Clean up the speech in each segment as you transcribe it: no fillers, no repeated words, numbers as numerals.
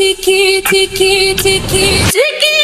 tiki, tiki, tiki, tiki.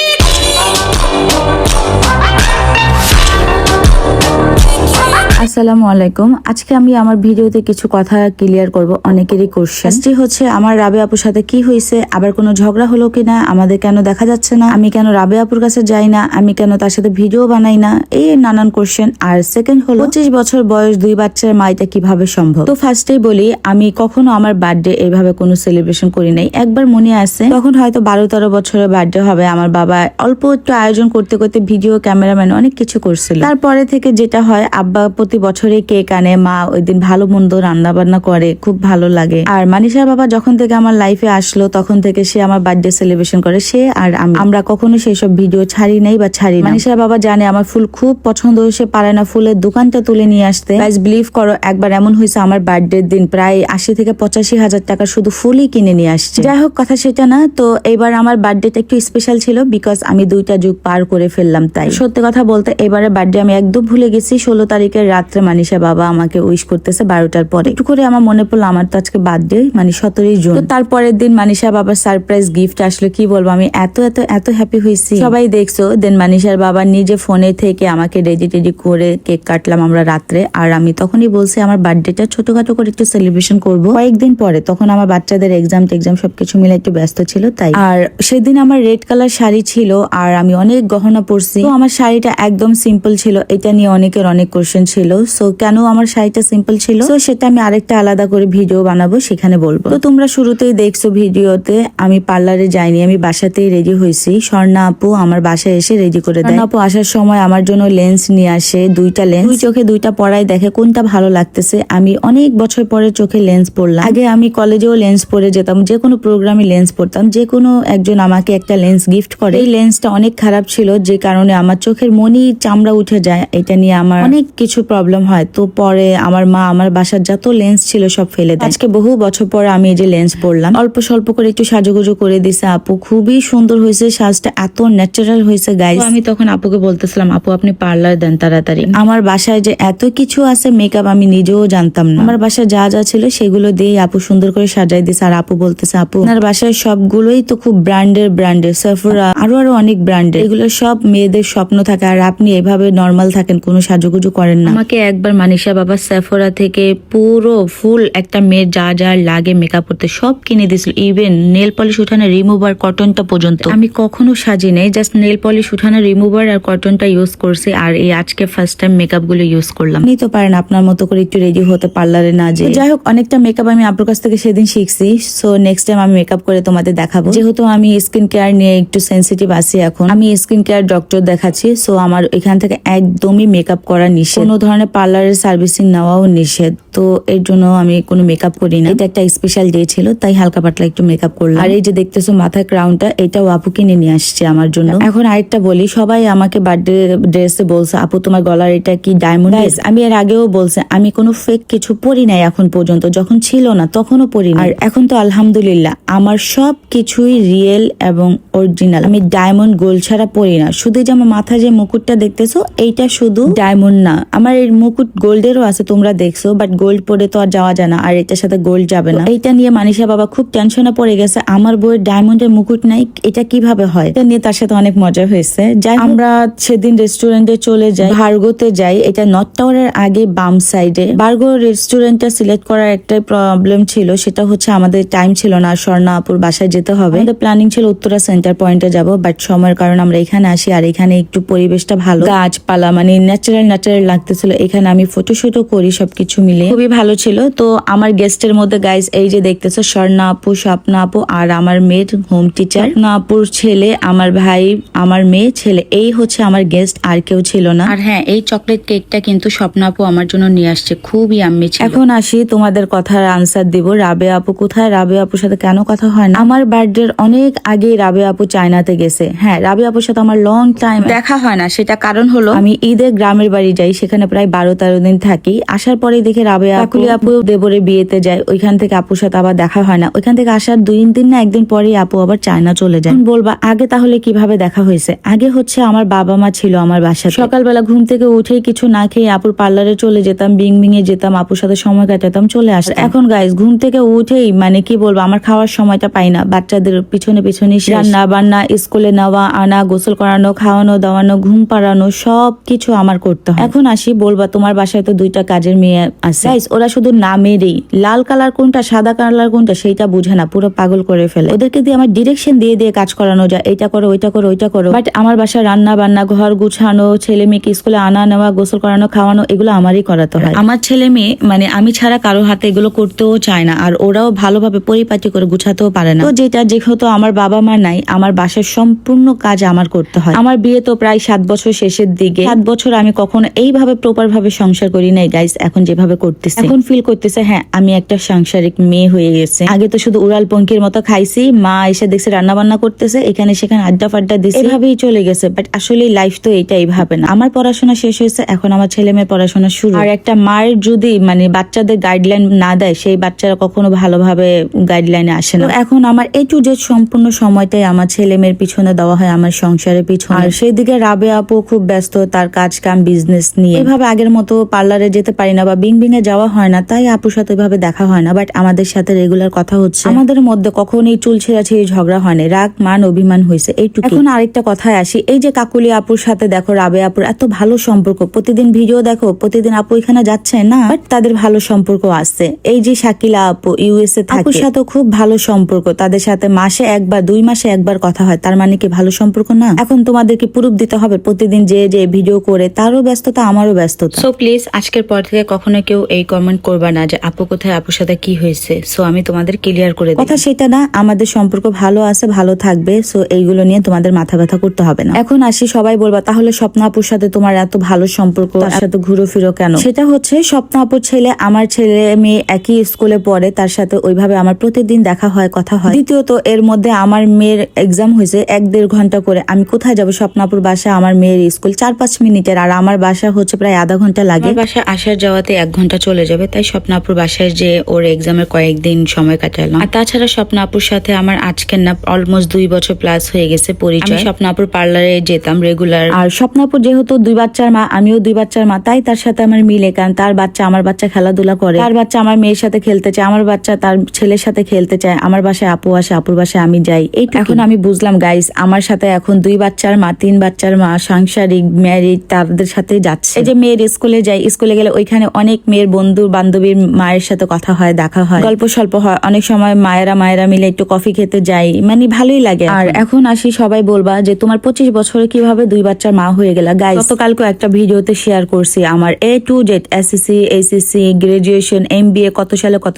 আসসালামু আলাইকুম। আজকে আমি আমার ভিডিওতে কিছু কথা ক্লিয়ার করব অনেকেরই কোশ্চেন। ফার্স্টে হচ্ছে আমার রাবে আপুর সাথে কি হয়েছে, আবার কোনো ঝগড়া হলো কিনা, আমাদের কেন দেখা যাচ্ছে না, আমি কেন রাবে আপুর কাছে যাই না, আমি কেন তার সাথে ভিডিও বানাই না, এই নানান কোশ্চেন। আর সেকেন্ড হলো 25 বছর বয়স 2 বাচ্চার মা, এটা কিভাবে সম্ভব। তো ফার্স্টেই বলি, আমি কখনো আমার বার্থডে এইভাবে কোনো সেলিব্রেশন করি নাই। একবার মনে আছে, তখন হয়তো 12-13 বছরের বার্থডে হবে, আমার বাবা অল্প একটু আয়োজন করতে করতে ভিডিও ক্যামেরাম্যান অনেক কিছু করছিল। তারপরে থেকে যেটা হয়, আব্বা প্রতি বছরে কেক আনে, মা ওই দিন ভালো মন্দ রান্না বান্না করে, খুব ভালো লাগে। আর মানিশার বাবা যখন থেকে আমার লাইফে আসলো তখন থেকে সে আমার বার্থডে সেলিব্রেশন করে, সে আর আমরা কখনো সেই সব ভিডিও ছাড়ি নাই বা ছাড়ি না। মানিশার বাবা জানে আমার ফুল খুব পছন্দ, সে পারে না ফুলের দোকানটা তুলে নিয়ে আসতে। গাইস বিলিভ করো, একবার এমন হয়েছে আমার বার্থডে দিন প্রায় 80 থেকে 85 হাজার টাকা শুধু ফুলই কিনে নিয়ে আসছে। যাই হোক, কথা সেটা না। তো এবার আমার বার্থডেটা একটু স্পেশাল ছিল বিকজ আমি 2টা যুগ পার করে ফেললাম। তাই সত্যি কথা বলতে এবারে বার্থডে আমি একদম ভুলে গেছি। 16 তারিখের রাত্রে মানিশা বাবা আমাকে উইশ করতেছে 12টার পরে। একটু করে আমার মনে পড়লো আমার তো আজকে বার্থডে, মানে 17 জুন। তো তারপরের দিন মানিশা বাবার সারপ্রাইজ গিফট আসলো। কি বলবো, আমি এত এত এত হ্যাপি হয়েছি, সবাই দেখছো। দেন মানিশার বাবা নিজে ফোনে থেকে আমাকে রেডি টেডি করে কেক কাটলাম আমরা রাত্রে। আর আমি তখনই বলছি আমার বার্থডেটা ছোটখাটো করে একটু সেলিব্রেশন করবো কয়েকদিন পরে। তখন আমার বাচ্চাদের এক্সাম সবকিছু মিলে একটু ব্যস্ত ছিল তাই। আর সেদিন আমার রেড কালার শাড়ি ছিল আর আমি অনেক গহনা পরছি। তো আমার শাড়িটা একদম সিম্পল ছিল, এটা নিয়ে অনেকের অনেক কোশ্চেন ছিল। সো কেন আমার শাড়িটা সিম্পল ছিল, তো সেটা আমি আরেকটা আলাদা করে ভিডিও বানাবো, সেখানে বলবো। তো তোমরা শুরুতেই দেখছো ভিডিওতে আমি পার্লারে যাইনি, আমি বাসাতেই রেডি হয়েছি। স্বর্ণা আপু আমার বাসায় এসে রেডি করে দেয়। আপু আসার সময় আমার জন্য লেন্স নিয়ে আসে, 2টা লেন্স। 2 চোখে 2টা পরায়, দেখে কোনটা ভালো লাগতেছে। আমি অনেক বছর পরে চোখে লেন্স পরলাম। আগে আমি কলেজেও লেন্স পরে যেতাম, যে কোনো প্রোগ্রামে লেন্স পরতাম। যে কোনো একজন আমাকে একটা লেন্স গিফট করে, এই লেন্সটা অনেক খারাপ ছিল, যে কারণে আমার চোখের মনি চামড়া উঠে যায়। এটা নিয়ে আমার অনেক কিছু প্রবলেম হয়। তো পরে আমার মা আমার বাসার যত লেন্স ছিল সব ফেলে দেয়। আজকে বহু বছর পরে আমি এই যে লেন্স পরলাম, অল্প স্বল্প করে একটু সাজুগুজু করে দিছে আপু। খুবই সুন্দর হয়েছে, সাজটা এত ন্যাচারাল হয়েছে গাইস। আমি তখন আপুকে বলতেছিলাম, আপু আপনি পার্লার দেন তাড়াতাড়ি। আমার বাসায় যে এত কিছু আছে মেকআপ আমি নিজেও জানতাম না। আমার বাসায় যা যা ছিল সেগুলো দিয়ে আপু সুন্দর করে সাজাই দিছে। আর আপু বলতেছে, আপু আপনার বাসায় সবগুলোই তো খুব ব্র্যান্ডের সেফোরা আরো অনেক ব্র্যান্ডের, এগুলো সব মেয়েদের স্বপ্ন থাকে, আর আপনি এভাবে নর্মাল থাকেন, কোনো সাজুগুজু করেন না। আমাকে একবার মানিশা বাবা সেফোরা থেকে পুরো ফুল একটা মেয়ের যা যা লাগে মেকআপ করতে সব কিনে দিছিল, ইভেন নেল পলিশ উঠানো রিমুভার কটনটা পর্যন্ত। আমি কখনো সাজি নাই, জাস্ট নেল পলিশ উঠানো রিমুভার আর কটনটা ইউজ করছি। আর এই আজকে ফার্স্ট টাইম মেকআপ গুলো ইউজ করলাম। আপনি তো পারেন আপনার মতো করে একটু রেডি হতে পার্লারে না যে। যাই হোক, অনেকটা মেকআপ আমি আপুর কাছ থেকে সেদিন শিখছি। সো নেক্সট টাইম আমি মেকআপ করে তোমাদের দেখাবো। যেহেতু আমি স্কিন কেয়ার নিয়ে একটু সেন্সিটিভ আছি এখন, আমি স্কিন কেয়ার ডক্টর দেখাচ্ছি। সো আমার এখান থেকে একদমই মেকআপ করা নিষেধ, কোনো ধরনের পার্লারের সার্ভিসিং নেওয়াও নিষেধ। তো এর জন্য আমি কোনো মেকআপ করি না। এটা একটা স্পেশাল ডে ছিল তাই হালকা পাতলা একটু মেকআপ করলাম। আর এই যে দেখতেছো মাথার ক্রাউনটা, এটাও আপু কিনে নিয়ে আসছে আমার জন্য। এখন আরেকটা বলি, সবাই আমাকে বার্থডে ড্রেসে বলছে, আপু তোমার গলার এটা কি ডায়মন্ড? আমি এর আগেও বলছে আমি কোনো ফেক কিছু পরি নাই এখন পর্যন্ত, যখন ছিল না তখনও পরি না। আর এখন তো আলহামদুলিল্লাহ আমার সব কিছুই রিয়েল এবং অরিজিনাল। আমি ডায়মন্ড গোল্ড ছাড়া পরি না। শুধু যে আমার মাথায় যে মুকুটটা দেখতেছো এইটা শুধু ডায়মন্ড না, আমার এই মুকুট গোল্ডেরও আছে তোমরা দেখছো, বাট গোল্ড পরে তো আর যাওয়া যায় না, আর এটার সাথে গোল্ড যাবে না। এইটা নিয়ে মানিশা বাবা খুব টেনশনে পড়ে গেছে, আমার বউয়ের ডায়মন্ডের মুকুট নাই, এটা কিভাবে হয়। এটা নিয়ে তার সাথে অনেক মজা হয়েছে। যাই আমরা সেদিন রেস্টুরেন্টে চলে যাই, ভার্গোতে যাই। এটা নর্থ টাওয়ারের আগে বাম সাইডে। ভার্গো রেস্টুরেন্টটা সিলেক্ট করার একটাই প্রবলেম ছিল, সেটা হচ্ছে আমাদের টাইম ছিল না, স্বর্ণা আপুর বাসায় যেতে হবে। আমাদের প্ল্যানিং ছিল উত্তরা সেন্টার পয়েন্টে যাব, বাট সময়ের কারণে আমরা এখানে আসি। আর এখানে একটু পরিবেশটা ভালো, গাছপালা মানে ন্যাচারাল লাগতেছিল। এখানে আমি ফটোশুটও করি, সবকিছু মিলে খুবই ভালো ছিল। তো আমার গেস্টের মধ্যে গাইস এই যে দেখতেছো স্বর্ণা আপু, স্বপ্না আপু আর আমার মেয়ের হোম টিচার, স্বপ্না আপুর ছেলে, আমার ভাই, আমার মেয়ে, ছেলে, এই হচ্ছে আমার গেস্ট, আর কেউ ছিল না। আর হ্যাঁ, এই চকলেট কেকটা কিন্তু স্বপ্না আপু আমার জন্য নিয়ে আসছে, খুবই আম্মি ছিল। এখন আসি তোমাদের কথার আনসার দিব। রাবে আপু কোথায়? রাবে আপুর সাথে কেন কথা হয় না? আমার বার্থডের অনেক আগে রাবে আপু চায়নাতে গেছে। হ্যাঁ, রাবে আপুর সাথে আমার লং টাইম দেখা হয় না, সেটা কারণ হলো আমি ঈদে গ্রামের বাড়ি যাই, সেখানে প্রায় প্রায় 12-13 দিন থাকি। আসার পরে দেখে রাবেয়া কাকুলি আপু দেবরের বিয়েতে যায়, ওইখান থেকে আপুর সাথে আবার দেখা হয় না। ওইখান থেকে আসার 2 দিন না একদিন পরে আপু আবার চায়না চলে যায়। বলবা আগে তাহলে কিভাবে দেখা হয়েছে? আগে হচ্ছে আমার বাবা মা ছিল আমার বাসায়। সকালবেলা ঘুম থেকে উঠেই কিছু না খেয়ে আপুর পার্লারে চলে যেতাম, বিং বিং এ যেতাম, আপুর সাথে সময় কাটাতাম, চলে আসতাম। এখন গাইস ঘুম থেকে উঠেই মানে কি বলবো, আমার খাওয়ার সময়টা পাই না। বাচ্চাদের পিছনে পিছনে রান্না বান্না, স্কুলে নেওয়া আনা, গোসল করানো, খাওয়ানো দাওয়ানো, ঘুম পাড়ানো সবকিছু আমার করতে হয়। এখন আসি, বলবা তোমার বাসায় তো 2টা কাজের মেয়ে আছে। গাইস ওরা শুধু নামেরই, লাল কালার কোনটা সাদা কালার কোনটা সেইটা বুঝে না, পুরো পাগল করে ফেলে। ওদেরকে দিয়ে আমার ডিরেকশন দিয়ে দিয়ে কাজ করানো যায়, এইটা করো ওইটা করো ওইটা করো। বাট আমার বাসায় রান্না বান্না, ঘর গুছানো, ছেলে মেয়েকে স্কুলে আনা নেওয়া, গোসল করানো, খাওয়ানো, এগুলো আমারই করাতে হয়। আমার ছেলে মেয়ে মানে আমি ছাড়া কারো হাতে এগুলো করতেও চায় না, আর ওরাও ভালোভাবে পরিপাটি করে গুছাতেও পারে না। তো যেহেতু আমার বাবা মা নাই, আমার বাসার সম্পূর্ণ কাজ আমার করতে হয়। আমার বিয়ে তো প্রায় 7 বছর শেষের দিকে। 7 বছর আমি কখনো এইভাবে প্রপার ভাবে সংসার করি নাই গাইস। এখন যেভাবে করতেছি, এখন ফিল করতেছে হ্যাঁ আমি একটা সাংসারিক মেয়ে হয়ে গেছে। আগে তো শুধু উড়াল পঙ্কির মতো খাইছি, মা এসে দেখছে রান্না বান্না করতেছে, এখানে সেখানে আড্ডা ফাড্ডা দিছে, এভাবেই চলে গেছে। বাট আসলে লাইফ তো এটা এইভাবে না। আমার পড়াশোনা শেষ হয়েছে, এখন আমার ছেলে মেয়ের পড়াশোনা শুরু। আর একটা মায়ের যদি মানে বাচ্চাদের গাইডলাইন না দেয়, সেই বাচ্চারা কখনো ভালোভাবে গাইডলাইনে আসে না। এখন আমার A to Z সম্পূর্ণ সময়টাই আমার ছেলে মেয়ের পিছনে দেওয়া হয়, আমার সংসারের পিছনে। আর সেই দিকে রাবেয়া আপু খুব ব্যস্ত তার কাজ কাম বিজনেস নিয়ে। এভাবে আগের মতো পার্লারে যেতে পারি না বা বিং বিং এ যাওয়া হয় না, তাই আপুর সাথে এভাবে দেখা হয় না। বাট আমাদের সাথে রেগুলার কথা হচ্ছে। আমাদের মধ্যে কখনোই চুল ছেঁড়াছেড়ি ঝগড়া হয় না, রাগ মান অভিমান হয়েছে এইটুকু। এখন আরেকটা কথায় আসি, এই যে কাকুলি আপুর সাথে দেখো রাবেয়া আপুর এত ভালো সম্পর্ক, প্রতিদিন ভিডিও দেখো, প্রতিদিন আপু এখানে যাচ্ছে না, বাট তাদের ভালো সম্পর্ক আছে। এই যে শাকিলা আপু USA থাকে, আপুর সাথে খুব ভালো সম্পর্ক, তাদের সাথে মাসে একবার 2 মাসে একবার কথা হয়, তার মানে কি ভালো সম্পর্ক না? এখন তোমাদেরকে প্রুফ দিতে হবে প্রতিদিন যে ভিডিও করে, তারও ব্যস্ততা আমারও ব্যস্ততা। সো প্লিজ আজকের পর থেকে কখনো কেউ এই কমেন্ট করবা না যে আপু কোথায়, আপুর সাথে কি হয়েছে। সো আমি তোমাদের ক্লিয়ার করে দিই, কথা সেটা না, আমাদের সম্পর্ক ভালো আছে, ভালো থাকবে। সো এইগুলো নিয়ে তোমাদের মাথা ব্যথা করতে হবে না। এখন আসি, সবাই বলবা তাহলে স্বপ্ন আপুর সাথে তোমার এত ভালো সম্পর্ক, তার সাথে ঘুরো ফিরো কেন? সেটা হচ্ছে স্বপ্ন আপুর ছেলে আমার ছেলে মেয়ে একই স্কুলে পড়ে, তার সাথে ওইভাবে আমার প্রতিদিন দেখা হয়, কথা হয়। দ্বিতীয়ত এর মধ্যে আমার মেয়ের এক্সাম হয়েছে 1-1.5 ঘন্টা করে। আমি কোথায় যাবো? স্বপ্নাপুর বাসা আমার মেয়ের স্কুল 4-5 মিনিটের, আর আমার বাসা হচ্ছে প্রায় আধা ঘন্টা লাগে। বাসা আসার যাওয়াতে 1 ঘন্টা চলে যাবে, তাই স্বপ্নাপুর বাসায় যে ওর এক্সামের কয়েকদিন সময় কাটালাম। আর তাছাড়া স্বপ্নাপুর সাথে আমার আজকের না অলমোস্ট 2 বছর প্লাস হয়ে গেছে পরিচয়। স্বপ্নাপুর পার্লারে যেতাম রেগুলার। আর স্বপ্নাপুর যেহেতু 2 বাচ্চার মা, আমিও 2 বাচ্চার মা, তাই তার সাথে আমার মিলে, কারণ তার বাচ্চা আমার বাচ্চা খেলাধুলা করে, তার বাচ্চা আমার মেয়ের সাথে খেলতে চায়, আমার বাচ্চা তার ছেলের সাথে খেলতে চায়, আমার বাসায় আপু আসে, আপুর বাসায় আমি যাই। এখন আমি বুঝলাম গাইস, আমার সাথে এখন 2 বাচ্চার মা, 3 বাচ্চার মা, সাংসারিক ম্যারিড, তাদের সাথে যাচ্ছে। এই যে মেয়ের স্কুলে যাই, স্কুলে গেলে ওইখানে অনেক মেয়ের বন্ধু বান্ধবীর মায়ের সাথে কথা হয়, দেখা হয়, গল্প স্বল্প হয়। অনেক সময় মায়েরা মিলে একটু কফি খেতে যাই, মানে ভালোই লাগে। আর এখন আসি, সবাই বলবা যে তোমার 25 বছরে কিভাবে 2 বাচ্চার মা হয়ে গেলা? গাইস গতকালকে একটা ভিডিওতে শেয়ার করছি আমার A to Z SSC ACC graduation MBA কত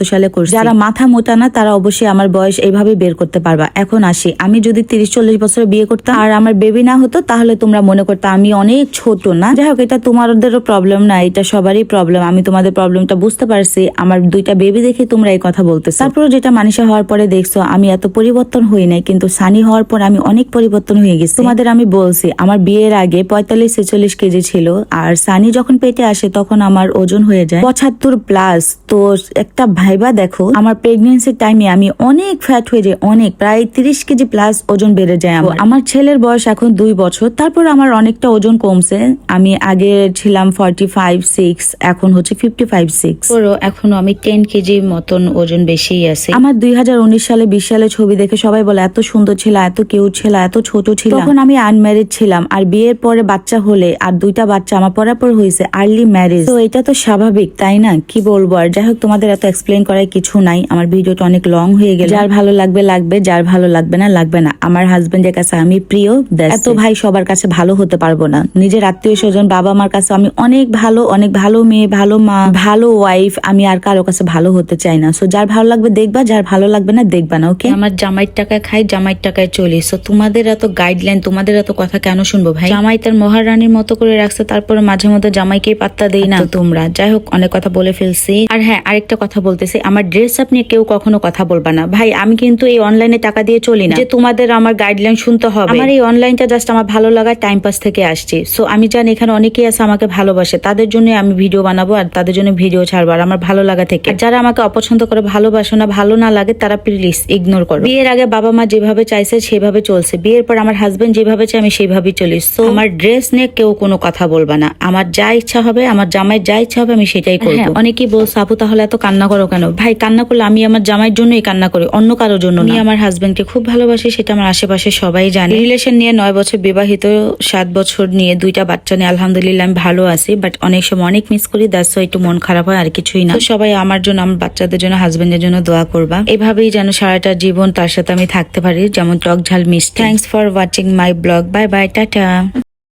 সালে করছি। যারা মাথা মোটা না তারা অবশ্যই আমার বয়স এইভাবে বের করতে পারবা। এখন আসি, আমি যদি 30-40 বছরে বিয়ে করতাম আর আমার বেবি না হতো, তাহলে তোমরা মনে করতে আমি অনেক ছোট না? যাই হোক, এটা তোমাদেরও প্রবলেম না, এটা সবারই প্রবলেম। আমি তোমাদের প্রবলেমটা বুঝতে পারছি, আমার 2টা বেবি দেখে তোমরা এই কথা বলতেছো। তারপরে যেটা মানিষা হওয়ার পরে দেখছো আমি এত পরিবর্তন হই নাই, কিন্তু সানি হওয়ার পর আমি অনেক পরিবর্তন হয়ে গেছি। তোমাদের আমি বলছি আমার বিয়ের আগে 45-46 কেজি ছিল, আর সানি যখন পেটে আসে তখন আমার ওজন হয়ে যায় 75+। তো একটা ভাইবা দেখো, আমার প্রেগনেন্সির টাইমে আমি অনেক ফ্যাট হয়ে যাই, অনেক, প্রায় 30 কেজি প্লাস ওজন বেড়ে যায়। আমার ছেলের বয়স এখন 2 বছর, তারপর আমার অনেকটা ওজন কমছে। আমি আগে ছিলাম 45-6, এখন হচ্ছে 55-6। এখনো আমি 10 কেজি মতন ওজন বেশি আছে। আমার 2019 সালে 20 সালে ছবি দেখে সবাই বলে এত সুন্দর ছিল, এত কিউট ছিল, এত ছোট ছিল। তখন আমি আনম্যারিড ছিলাম, আর বিয়ের পরে বাচ্চা হলে আর 2টা বাচ্চা আমার পরাপর হয়েছে আর্লি ম্যারেজ। তো এটা তো স্বাভাবিক, তাই না? কি বলবো আর। যাই হোক, তোমাদের এত এক্সপ্লেন করার কিছু নাই, আমার ভিডিওটা অনেক লং হয়ে গেল। যার ভালো লাগবে লাগবে, যার ভালো লাগবে না লাগবে না। আমার হাজবেন্ডের কাছে আমি প্রিয়, এত ভাই সবার কাছে ভালো হতে পারবো না। নিজের আত্মীয় স্বজন বাবা মার কাছে আমি অনেক ভালো মেয়ে, ভালো মা, ভালো ওয়াইফ, আমি আর কারো কাছে ভালো হতে চাই না। সো যার ভালো লাগবে দেখবা, যার ভালো লাগবে না দেখবা না। ওকে, আমার জামাইয়ের টাকায় খাই, জামাইয়ের টাকায় চলি। সো তোমাদের এত গাইডলাইন, তোমাদের এত কথা কেন শুনবো ভাই? জামাই তার মহারানীর মতো করে রাখছে, তারপরে মাঝে মধ্যে জামাইকেই পাত্তা দেই না তোমরা। যাই হোক, অনেক কথা বলে ফেলছি। আর হ্যাঁ, আরেকটা কথা বলতেছি, আমার ড্রেস আপ নিয়ে কেউ কখনো কথা বলবা না ভাই। আমি কিন্তু এই অনলাইনে টাকা দিয়ে চলি না যে তোমাদের আমার গাইডলাইন শুনতে হবে। আমার এই অনলাইনটা জাস্ট আমার ভালো লাগা টাইম পাস থেকে আসছে। সো আমি জানি এখানে অনেকেই আছে আমাকে ভালো ভালোবাসে তাদের জন্য আমি ভিডিও বানাবো আর তাদের জন্য ভিডিও ছাড়বো আর আমার ভালো লাগা থেকে। আর যারা আমাকে অপছন্দ করে, ভালোবাসো না, ভালো না লাগে, তারা প্লিজ ইগনোর করো। বিয়ের আগে বাবা মা যেভাবে চাইছে সেভাবে চলছে, বিয়ের পর আমার হাজবেন্ড যেভাবে চাই আমি সেভাবেই চলি। সো আমার ড্রেস নিয়ে কেউ কোনো কথা বলবা না। আমার যা ইচ্ছা হবে, আমার জামাই যা ইচ্ছা হবে আমি সেটাই করবো। অনেকেই বলছে আপু তাহলে এত কান্না করো কেন? ভাই কান্না করলে আমি আমার জামাইয়ের জন্যই কান্না করি, অন্য কারোর জন্য না। আমি আমার হাজবেন্ডকে খুব ভালোবাসি, সেটা আমার আশেপাশে সবাই জানে। রিলেশন নিয়ে 9 বছর বিবাহিত, 7 বছর নিয়ে 2টা বাচ্চা নিয়ে আলহামদুলিল্লাহ আমি ভালো আছি। বাট অনেক সময় অনেক মিস করি, দ্যাটস ওয়াই একটু মন খারাপ হয়, আর কিছুই না। তো সবাই আমার জন্য, আমার বাচ্চাদের জন্য, হাজবেন্ডের জন্য দোয়া করবা। এভাবেই যেন সারাটা জীবন তার সাথে আমি থাকতে পারি, যেমন টক ঝাল মিষ্টি। Thanks for watching my blog. Bye bye, tata.